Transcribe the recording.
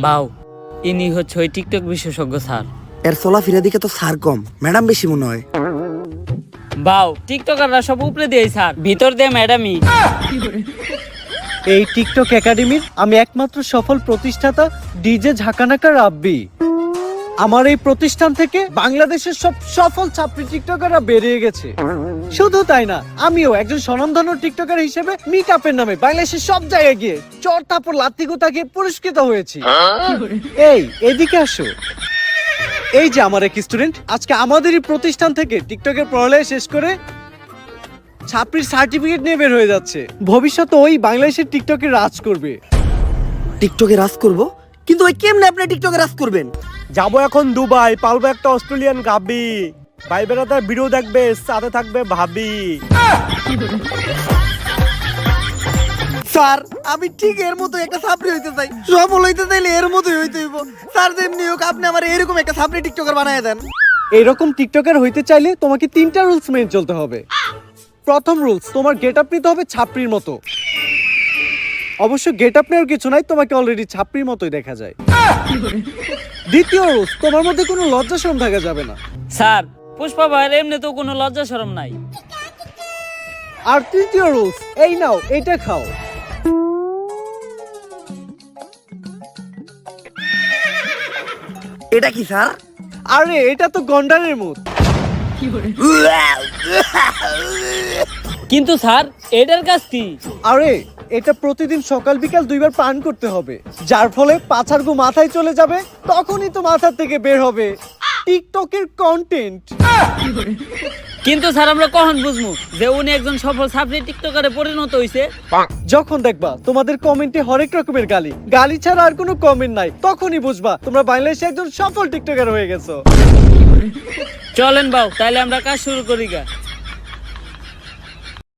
বাউ, ইনি হচ্ছে ওই টিকটক বিশেষজ্ঞ স্যার। এর চলাফেরা দিকে তো স্যার কম, ম্যাডাম বেশি মনে হয়। বাউ, টিকটকাররা সব উপরে দিয়ে স্যার, ভিতর দিয়ে ম্যাডামই। এই টিকটক একাডেমির আমি একমাত্র সফল প্রতিষ্ঠাতা ডিজে ঝাঁকানাকা রাব্বি। আমার এই প্রতিষ্ঠান থেকে বাংলাদেশের সব সফল ছাত্রী টিকটকাররা বেরিয়ে গেছে। শুধু তাই না, আমিও একজন স্বনামধন্য টিকটকার হিসেবে মিট আপের নামে বাংলাদেশের সব জায়গায় গিয়ে চর থাপড় লাত্তি গোতা গিয়ে পুরস্কৃত হয়েছি। এই এদিকে আসো। এই যে আমার এক স্টুডেন্ট আজকে আমাদেরই প্রতিষ্ঠান থেকে টিকটকের পড়ালেখা শেষ করে ছাত্রীর সার্টিফিকেট নিয়ে বের হয়ে যাচ্ছে। ভবিষ্যতে ওই বাংলাদেশের টিকটকে রাজ করবে। টিকটকে রাজ করব, কিন্তু ওই কেমনে আপনি টিকটকে রাজ করবেন? যাবো এখন দুবাই, পালবো একটা অস্ট্রেলিয়ান গাবি, ভাই বেড়াতার ভিডিও দেখবে, সাথে থাকবে ভাবি। স্যার আমি ঠিক এর মতো একটা ছাত্রী হইতে চাই, সফল হইতে চাইলে এর মতোই হইতে হইব। স্যার যেমনি হোক আপনি আমার এরকম একটা ছাত্রী টিকটকার বানায় দেন। এইরকম টিকটকার হইতে চাইলে তোমাকে 3টা রুলস মেনে চলতে হবে। প্রথম রুলস, তোমার গেট আপ নিতে হবে ছাপড়ির মতো। অবশ্য গেট আপ নেওয়ার কিছু নাই, তোমাকে অলরেডি ছাপড়ির মতোই দেখা যায়। দ্বিতীয় রুলস, তোমার মধ্যে কোনো লজ্জা শরম থাকা যাবে না। স্যার, পুষ্পা ভাইয়ের এমনি তো কোনো লজ্জা শরম নাই। আর তৃতীয় রুলস, এই নাও এটা খাও। এটা কি স্যার? আরে এটা তো গন্ডারের মুখ। কিন্তু স্যার, এটার কাজ কি? আরে এটা প্রতিদিন সকাল বিকাল 2বার পান করতে হবে, যার ফলে পাছার গু মাথায় চলে যাবে, তখনই তো মাথা থেকে বের হবে টিকটকের কন্টেন্ট। কিন্তু স্যার, আমরা কখন বুঝবো যে উনি একজন সফল ছাত্রী টিকটকারে পরিণত হইছে? যখন দেখবা তোমাদের কমেন্টে হরেক রকমের গালি, গালি ছাড়া আর কোনো কমেন্ট নাই, তখনই বুঝবা তোমরা বাংলাদেশে একজন সফল টিকটকার হয়ে গেছো। চলেন বাউ, তাহলে আমরা কাজ শুরু করি গা।